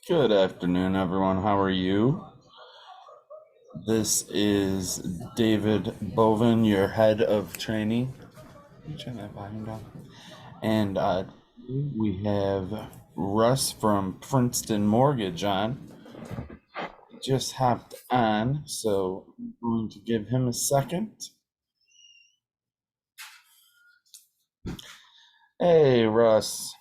Good afternoon, everyone. How are you? This is David Bovin, your head of training. Can you turn that volume down? And we have Russ from Princeton Mortgage on. He just hopped on, so I'm going to give him a second. Hey, Russ,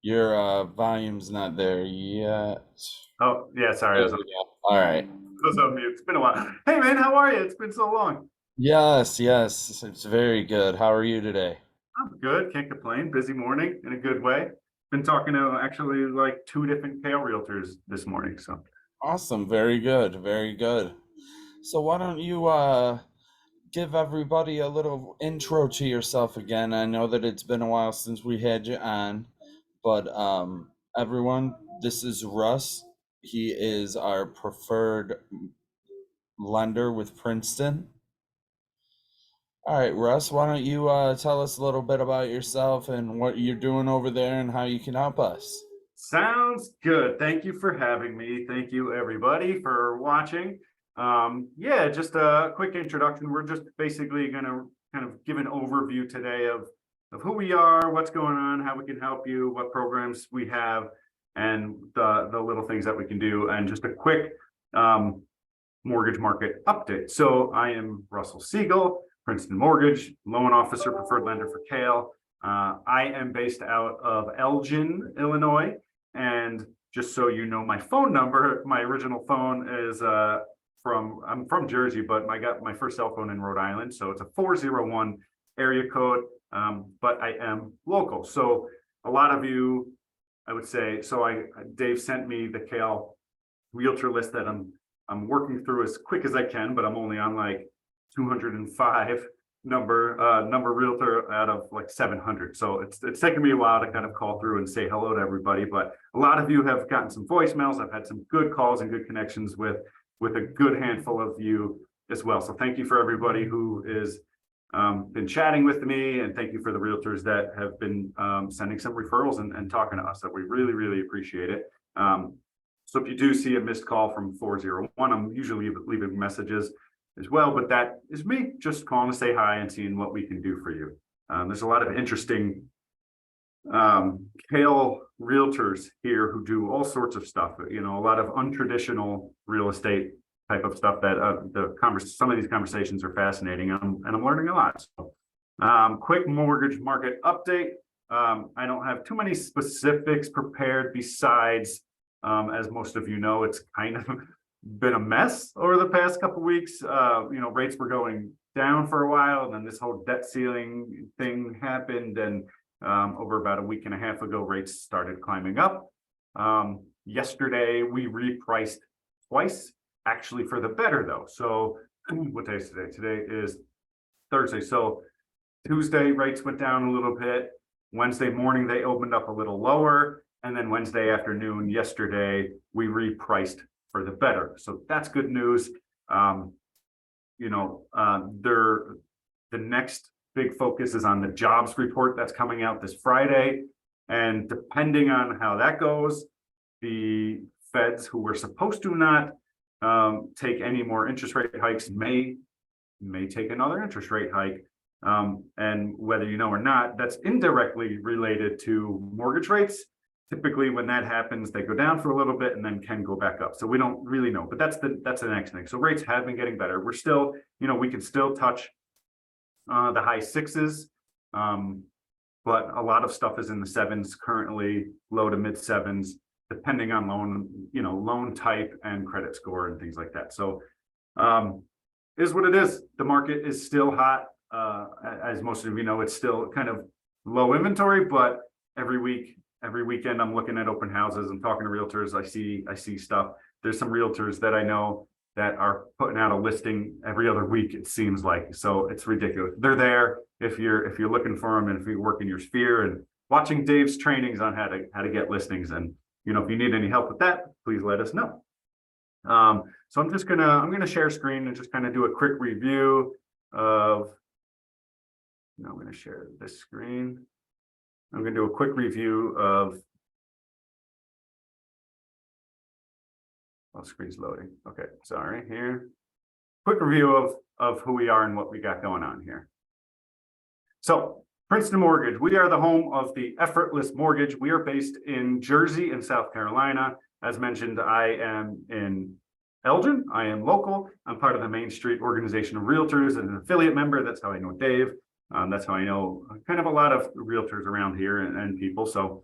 your volume's not there yet. Oh, yeah, sorry, There we go. All right. I was on mute. It's been a while. Hey, man, how are you? It's been so long. Yes, yes, it's very good. How are you today? I'm good. Can't complain. Busy morning in a good way. Been talking to actually like two different Kale realtors this morning. So Awesome, very good, very good. So why don't you give everybody a little intro to yourself again? I know that it's been a while since we had you on, but everyone, this is Russ. He is our preferred lender with Princeton. All right, Russ, why don't you tell us a little bit about yourself and what you're doing over there and how you can help us? sounds good. Thank you for having me. Thank you, everybody, for watching. Yeah, just a quick introduction. We're just basically going to kind of give an overview today of who we are, what's going on, how we can help you, what programs we have, and the little things that we can do, and just a quick um, mortgage market update. So I am Russell Siegel, Princeton Mortgage, loan officer, preferred lender for Kale. I am based out of Elgin, Illinois. And just so you know, my phone number, my original phone is I'm from Jersey, but I got my first cell phone in Rhode Island. So it's a 401 area code, but I am local. So a lot of you, I would say, Dave sent me the Kale realtor list that I'm working through as quick as I can, but I'm only on like 205 number realtor out of like 700. So it's taken me a while to kind of call through and say hello to everybody. But a lot of you have gotten some voicemails. I've had some good calls and good connections with a good handful of you as well. So thank you for everybody who is been chatting with me, and thank you for the realtors that have been sending some referrals and talking to us. That we really appreciate it. So if you do see a missed call from 401, I'm usually leaving messages as well, but that is me just calling to say hi and seeing what we can do for you. There's a lot of interesting Kale realtors here who do all sorts of stuff, you know, a lot of untraditional real estate type of stuff that some of these conversations are fascinating, and I'm learning a lot. So, quick mortgage market update. I don't have too many specifics prepared besides, as most of you know, it's kind of been a mess over the past couple of weeks. You know, rates were going down for a while, and then this whole debt ceiling thing happened, and over about a week and a half ago, rates started climbing up. Yesterday, we repriced twice, actually for the better though. So what day is today? Today is Thursday. So Tuesday, rates went down a little bit. Wednesday morning, they opened up a little lower. And then Wednesday afternoon, yesterday, we repriced for the better. So that's good news. You know, the next big focus is on the jobs report that's coming out this Friday. And depending on how that goes, the feds, who were supposed to not take any more interest rate hikes, may take another interest rate hike. And whether you know or not, that's indirectly related to mortgage rates. Typically, when that happens, they go down for a little bit and then can go back up. So we don't really know, but that's the next thing. So rates have been getting better. We're still, you know, we can still touch the high sixes, but a lot of stuff is in the sevens currently, low to mid sevens, depending on loan, you know, loan type and credit score and things like that. So is what it is. The market is still hot. As most of you know, it's still kind of low inventory, but every weekend I'm looking at open houses. I'm talking to realtors. I see stuff. There's some realtors that I know that are putting out a listing every other week, it seems like. So it's ridiculous. They're there if you're looking for them, and if you work in your sphere, and watching Dave's trainings on how to get listings. And you know, if you need any help with that, please let us know. So I'm gonna share screen and just kind of do a quick review of. I'm going to share this screen. I'm going to do a quick review of. Oh, screen's loading. Okay, sorry here. Quick review of who we are and what we got going on here. So, Princeton Mortgage, we are the home of the effortless mortgage. We are based in Jersey and South Carolina. As mentioned, I am in Elgin. I am local. I'm part of the Main Street Organization of Realtors and an affiliate member. That's how I know Dave. That's how I know kind of a lot of realtors around here and people. So,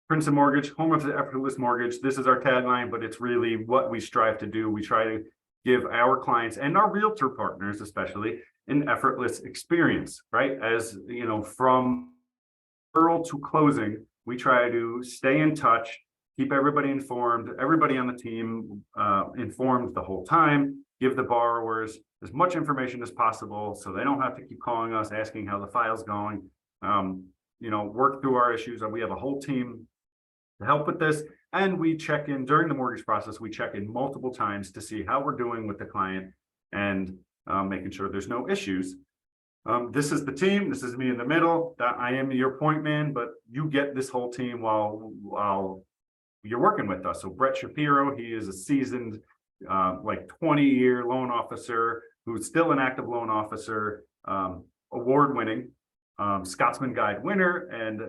Princeton Mortgage, home of the effortless mortgage. This is our tagline, but it's really what we strive to do. We try to give our clients and our realtor partners, especially, an effortless experience, right? As you know, from referral to closing, we try to stay in touch, keep everybody informed, everybody on the team informed the whole time, give the borrowers as much information as possible so they don't have to keep calling us, asking how the file's going, work through our issues. And we have a whole team to help with this. And we check in during the mortgage process, we check in multiple times to see how we're doing with the client and making sure there's no issues. This is the team. This is me in the middle. I am your point man, but you get this whole team while you're working with us. So Brett Shapiro, he is a seasoned, 20-year loan officer who's still an active loan officer, award-winning, Scotsman Guide winner, and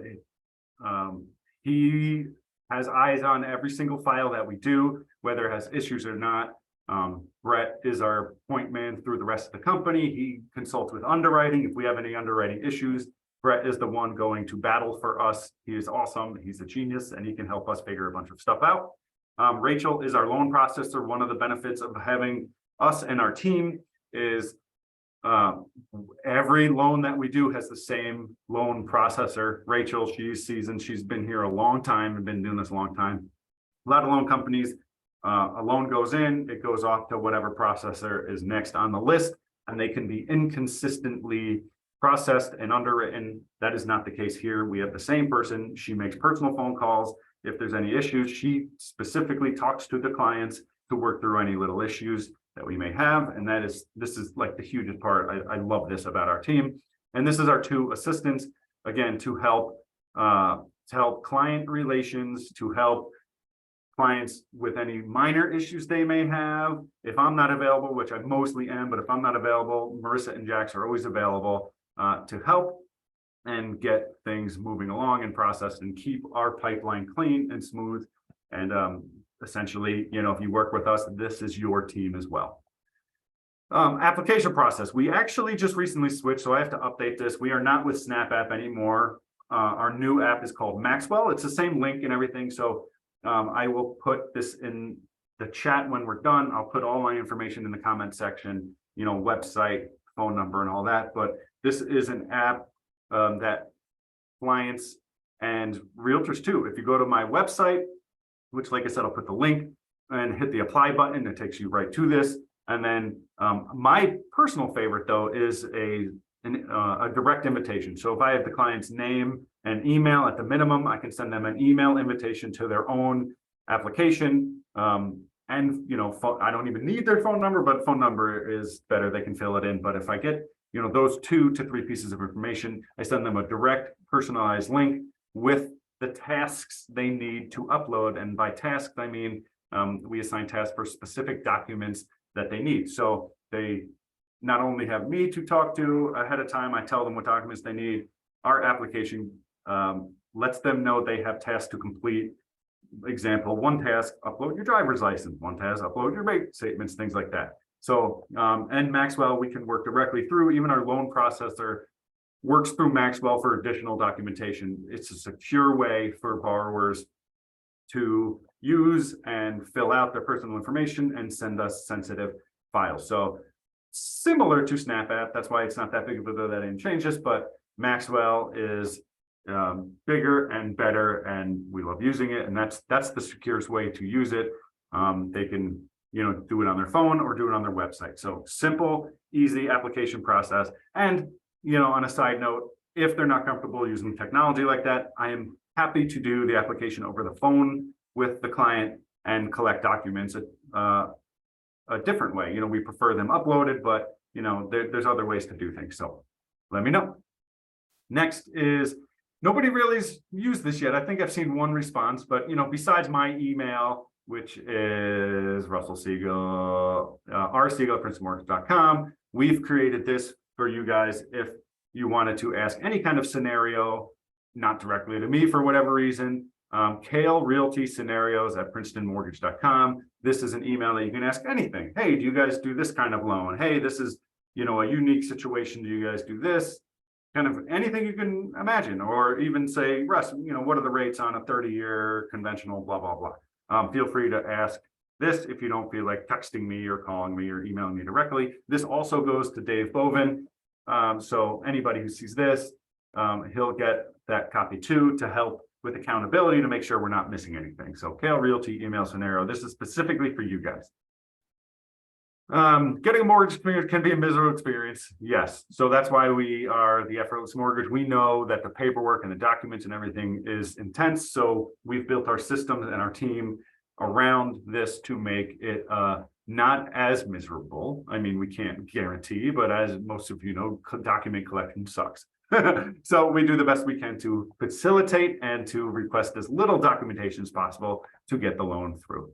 he has eyes on every single file that we do, whether it has issues or not. Brett is our point man through the rest of the company. He consults with underwriting. If we have any underwriting issues, Brett is the one going to battle for us. He is awesome. He's a genius, and he can help us figure a bunch of stuff out. Rachel is our loan processor. One of the benefits of having us and our team is every loan that we do has the same loan processor. Rachel, she's seasoned. She's been here a long time and been doing this a long time. A lot of loan companies, a loan goes in, it goes off to whatever processor is next on the list, and they can be inconsistently processed and underwritten. That is not the case here. We have the same person. She makes personal phone calls. If there's any issues, she specifically talks to the clients to work through any little issues that we may have. And this is like the hugest part. I love this about our team. And this is our two assistants, again, to help client relations, to help clients with any minor issues they may have. If I'm not available, which I mostly am, but if I'm not available, Marissa and Jax are always available to help and get things moving along and processed and keep our pipeline clean and smooth. And essentially, if you work with us, this is your team as well. Application process. We actually just recently switched, so I have to update this. We are not with Snap App anymore. Our new app is called Maxwell. It's the same link and everything. So I will put this in the chat when we're done. I'll put all my information in the comment section, website, phone number, and all that. But this is an app that clients and realtors too. If you go to my website, which, like I said, I'll put the link, and hit the apply button, it takes you right to this. And then my personal favorite, though, is a direct invitation. So if I have the client's name and email at the minimum, I can send them an email invitation to their own application. And I don't even need their phone number, but phone number is better. They can fill it in. But if I get those 2 to 3 pieces of information, I send them a direct personalized link with the tasks they need to upload. And by tasks, I mean we assign tasks for specific documents that they need. So they not only have me to talk to ahead of time, I tell them what documents they need. Our application lets them know they have tasks to complete. Example, one task, upload your driver's license. One task, upload your bank statements, things like that. So, and Maxwell, we can work directly through. Even our loan processor works through Maxwell for additional documentation. It's a secure way for borrowers to use and fill out their personal information and send us sensitive files. So similar to Snap App, that's why it's not that big of a deal that didn't change this, but Maxwell is bigger and better, and we love using it. And that's the securest way to use it. They can do it on their phone or do it on their website. So simple, easy application process. And on a side note, if they're not comfortable using technology like that, I am happy to do the application over the phone with the client and collect documents a different way. We prefer them uploaded, but there's other ways to do things. So let me know. Next is nobody really's used this yet. I think I've seen one response, but besides my email, which is Russell Siegel, rsiegel at PrincetonMortgage.com, we've created this for you guys if you wanted to ask any kind of scenario, not directly to me for whatever reason. Kale Realty Scenarios at PrincetonMortgage.com. This is an email that you can ask anything. Hey, do you guys do this kind of loan? Hey, this is a unique situation. Do you guys do this? Kind of anything you can imagine, or even say, Russ, what are the rates on a 30-year conventional, blah, blah, blah. Feel free to ask this if you don't feel like texting me or calling me or emailing me directly. This also goes to Dave Bovin. So anybody who sees this, he'll get that copy too, to help with accountability to make sure we're not missing anything. So Kale Realty email scenario, this is specifically for you guys. Getting a mortgage experience can be a miserable experience. Yes. So that's why we are the Effortless Mortgage. We know that the paperwork and the documents and everything is intense. So we've built our systems and our team around this to make it not as miserable. I mean, we can't guarantee, but as most of you know, document collection sucks. So we do the best we can to facilitate and to request as little documentation as possible to get the loan through.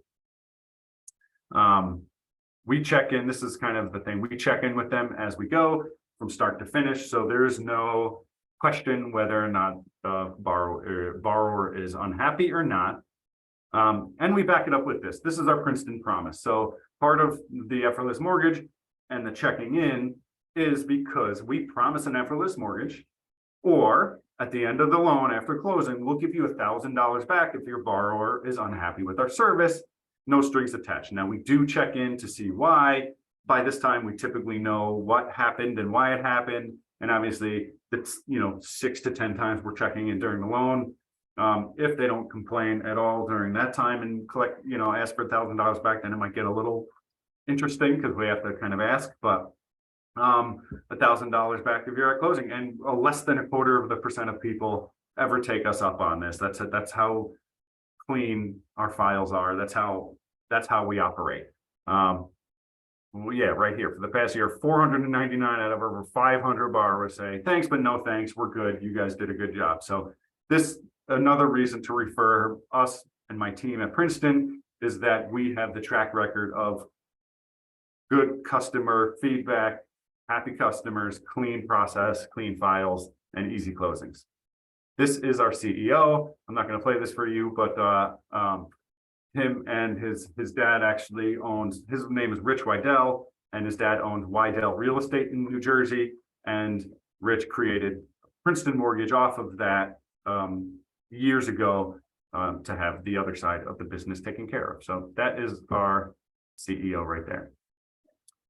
We check in, this is kind of the thing, we check in with them as we go from start to finish. So there's no question whether or not the borrower is unhappy or not. And we back it up with this. This is our Princeton promise. So part of the Effortless Mortgage and the checking in is because we promise an effortless mortgage, or at the end of the loan after closing, we'll give you $1,000 back if your borrower is unhappy with our service. No strings attached. Now, we do check in to see why. By this time, we typically know what happened and why it happened. And obviously, it's 6 to 10 times we're checking in during the loan. If they don't complain at all during that time and collect, ask for $1,000 back, then it might get a little interesting because we have to kind of ask. But $1,000 back if you're at closing, and less than 0.25% of people ever take us up on this. That's how clean our files are. That's how we operate. Well, yeah, right here for the past year, 499 out of over 500 borrowers say thanks, but no thanks. We're good. You guys did a good job. So this another reason to refer us and my team at Princeton is that we have the track record of good customer feedback, happy customers, clean process, clean files, and easy closings. This is our CEO. I'm not going to play this for you, but him and his dad actually owns, his name is Rich Wydell, and his dad owns Wydell Real Estate in New Jersey. And Rich created Princeton Mortgage off of that years ago to have the other side of the business taken care of. So that is our CEO right there.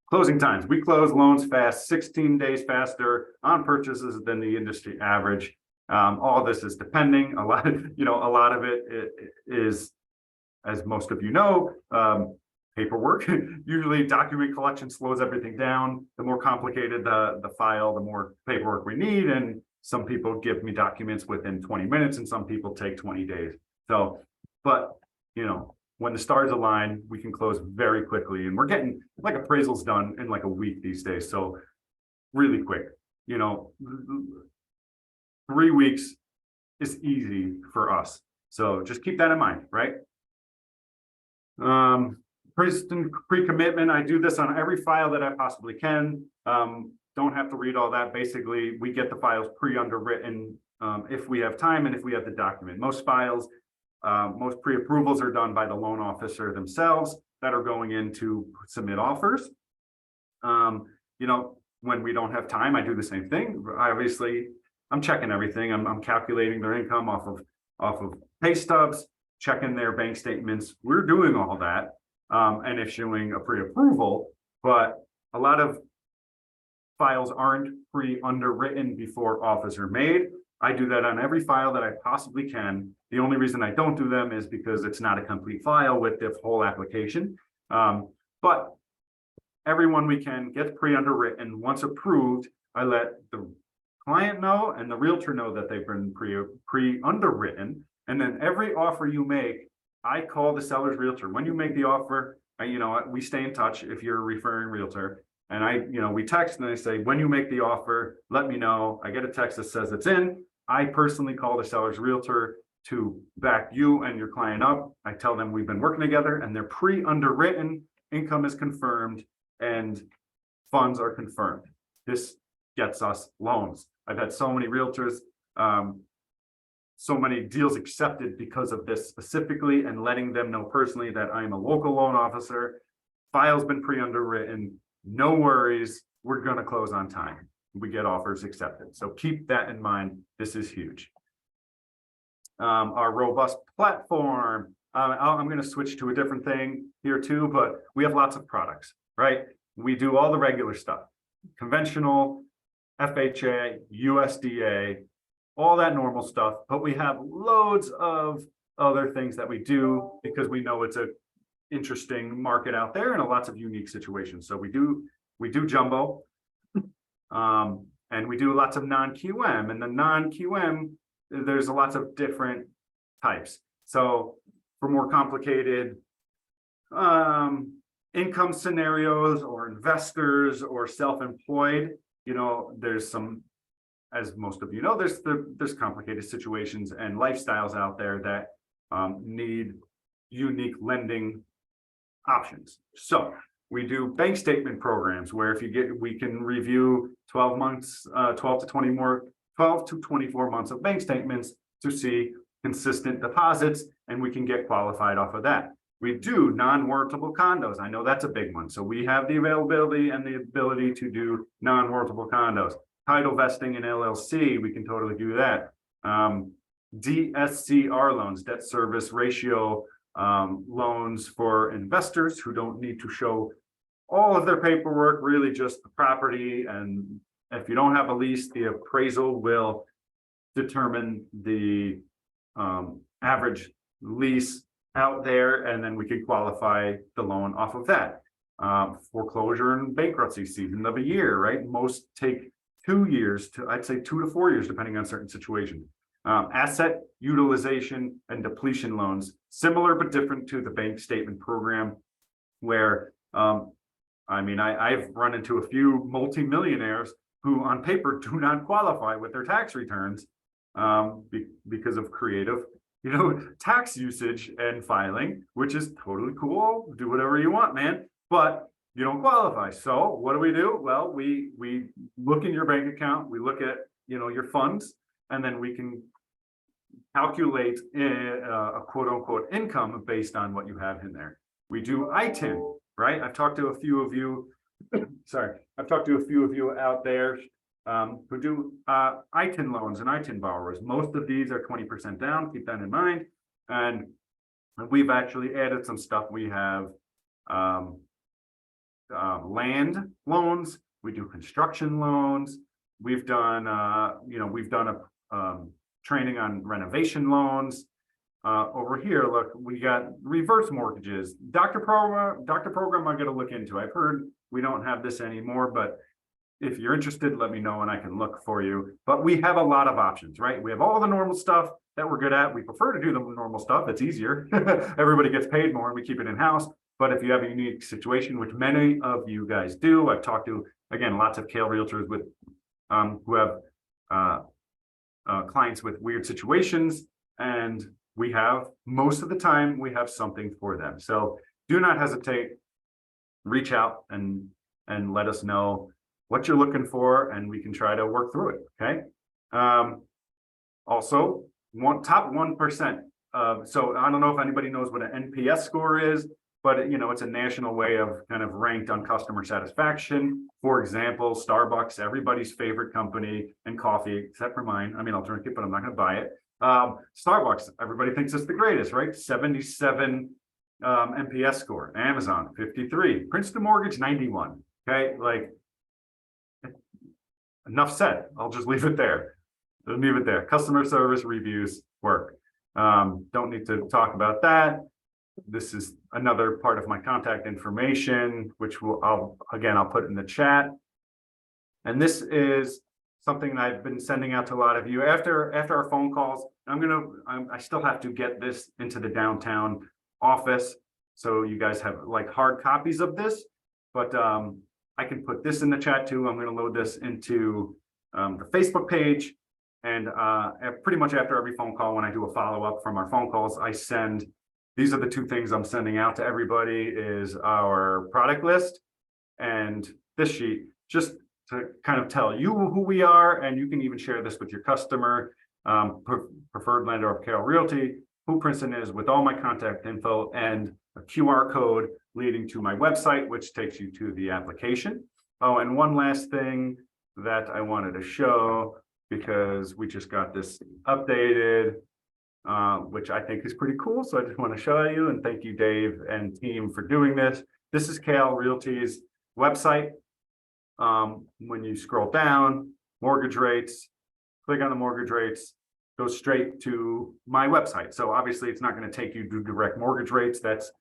Closing times. We close loans fast, 16 days faster on purchases than the industry average. All this is depending. A lot of it is, as most of you know, paperwork. Usually document collection slows everything down. The more complicated the file, the more paperwork we need. And some people give me documents within 20 minutes and some people take 20 days. So, but, when the stars align, we can close very quickly, and we're getting like appraisals done in like a week these days. So really quick, 3 weeks is easy for us. So just keep that in mind, right? Princeton pre-commitment. I do this on every file that I possibly can. Don't have to read all that. Basically, we get the files pre-underwritten if we have time and if we have the document. Most files, most pre-approvals are done by the loan officer themselves that are going in to submit offers. When we don't have time, I do the same thing. Obviously, I'm checking everything. I'm calculating their income off of pay stubs, checking their bank statements. We're doing all that and issuing a pre-approval, but a lot of files aren't pre-underwritten before offers are made. I do that on every file that I possibly can. The only reason I don't do them is because it's not a complete file with the whole application. But everyone we can gets pre-underwritten. Once approved, I let the client know and the realtor know that they've been pre-underwritten. And then every offer you make, I call the seller's realtor. When you make the offer, we stay in touch if you're a referring realtor. And we text and I say, when you make the offer, let me know. I get a text that says it's in. I personally call the seller's realtor to back you and your client up. I tell them we've been working together and they're pre-underwritten, income is confirmed, and funds are confirmed. This gets us loans. I've had so many realtors, so many deals accepted because of this specifically, and letting them know personally that I'm a local loan officer. File's been pre-underwritten, no worries, we're going to close on time. We get offers accepted. So keep that in mind. This is huge. Our robust platform. I'm going to switch to a different thing here too, but we have lots of products, right? We do all the regular stuff, conventional, FHA, USDA, all that normal stuff, but we have loads of other things that we do because we know it's a interesting market out there and lots of unique situations. So we do jumbo, and we do lots of non-QM, and the non-QM, there's lots of different types. So for more complicated income scenarios or investors or self-employed, there's some, as most of you know, there's complicated situations and lifestyles out there that need unique lending options. So we do bank statement programs where we can review 12 months, 12 to 24 months of bank statements to see consistent deposits, and we can get qualified off of that. We do non-warrantable condos. I know that's a big one. So we have the availability and the ability to do non-warrantable condos. Title vesting in LLC, we can totally do that. DSCR loans, debt service ratio loans for investors who don't need to show all of their paperwork, really just the property. And if you don't have a lease, the appraisal will determine the average lease out there, and then we can qualify the loan off of that. Foreclosure and bankruptcy season of a year, right? Most take 2 years to, I'd say 2 to 4 years, depending on certain situations. Asset utilization and depletion loans, similar but different to the bank statement program, where I've run into a few multimillionaires who on paper do not qualify with their tax returns because of creative tax usage and filing, which is totally cool. Do whatever you want, man, but you don't qualify. So what do? Well, we look in your bank account, we look at your funds, and then we can calculate a quote unquote income based on what you have in there. We do ITIN, right? I've talked to a few of you. I've talked to a few of you out there who do ITIN loans and ITIN borrowers. Most of these are 20% down. Keep that in mind. And we've actually added some stuff. We have land loans. We do construction loans. We've done a training on renovation loans. Over here, look, we got reverse mortgages. Doctor program I'm going to look into. I've heard we don't have this anymore, but if you're interested, let me know and I can look for you. But we have a lot of options, right? We have all the normal stuff that we're good at. We prefer to do the normal stuff. It's easier. Everybody gets paid more and we keep it in-house. But if you have a unique situation, which many of you guys do, I've talked to, again, lots of Kale realtors with who have clients with weird situations, and we have, most of the time, we have something for them. So do not hesitate, reach out and let us know what you're looking for, and we can try to work through it, okay? Also, top 1%. So I don't know if anybody knows what an NPS score is, but it's a national way of kind of ranked on customer satisfaction. For example, Starbucks, everybody's favorite company and coffee, except for mine. I mean, I'll drink it, but I'm not going to buy it. Starbucks, everybody thinks it's the greatest, right? 77 NPS score. Amazon, 53. Princeton Mortgage, 91. Okay, like, enough said. I'll just leave it there. Leave it there. Customer service reviews work. Don't need to talk about that. This is another part of my contact information, which I'll put in the chat. And this is something that I've been sending out to a lot of you after our phone calls. I still have to get this into the downtown office, so you guys have like hard copies of this. But I can put this in the chat too. I'm going to load this into the Facebook page. And pretty much after every phone call, when I do a follow-up from our phone calls, I send, these are the two things I'm sending out to everybody, is our product list and this sheet, just to kind of tell you who we are. And you can even share this with your customer, preferred lender of Carroll Realty, who Princeton is, with all my contact info, and a QR code leading to my website, which takes you to the application. Oh, and one last thing that I wanted to show, because we just got this updated, which I think is pretty cool. So I just want to show you, and thank you, Dave and team, for doing this. This is Carroll Realty's website. When you scroll down, mortgage rates, click on the mortgage rates, go straight to my website. So obviously it's not going to take you to direct mortgage rates. That's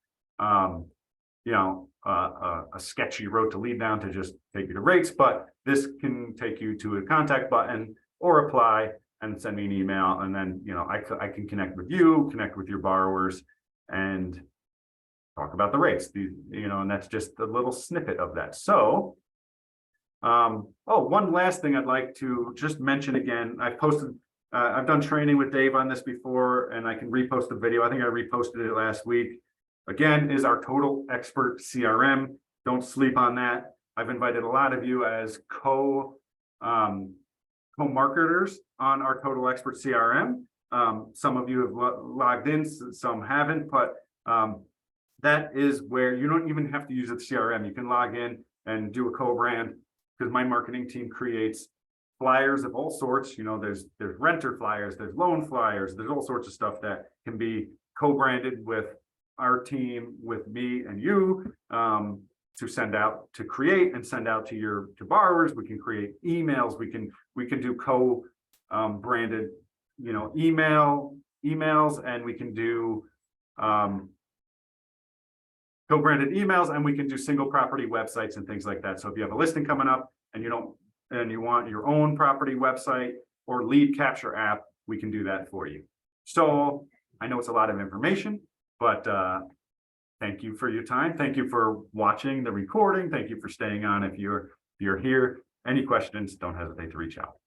you know, a sketchy road to lead down to just take you to rates, but this can take you to a contact button or apply and send me an email. And then, you know, I can connect with you, connect with your borrowers, and talk about the rates, you know, and that's just a little snippet of that. So, oh, one last thing I'd like to just mention again. I've posted, I've done training with Dave on this before, and I can repost the video. I think I reposted it last week. Again, is our Total Expert CRM. Don't sleep on that. I've invited a lot of you as co-marketers on our Total Expert CRM. Some of you have logged in, some haven't, but that is where you don't even have to use the CRM. You can log in and do a co-brand, because my marketing team creates flyers of all sorts. You know, there's renter flyers, there's loan flyers, there's all sorts of stuff that can be co-branded with our team, with me and you, to send out, to create and send out to borrowers. We can create emails. We can do branded, you know, emails, and we can do co-branded emails, and we can do single property websites and things like that. So if you have a listing coming up and you want your own property website or lead capture app, we can do that for you. So I know it's a lot of information, but thank you for your time. Thank you for watching the recording. Thank you for staying on. If you're here, any questions, don't hesitate to reach out.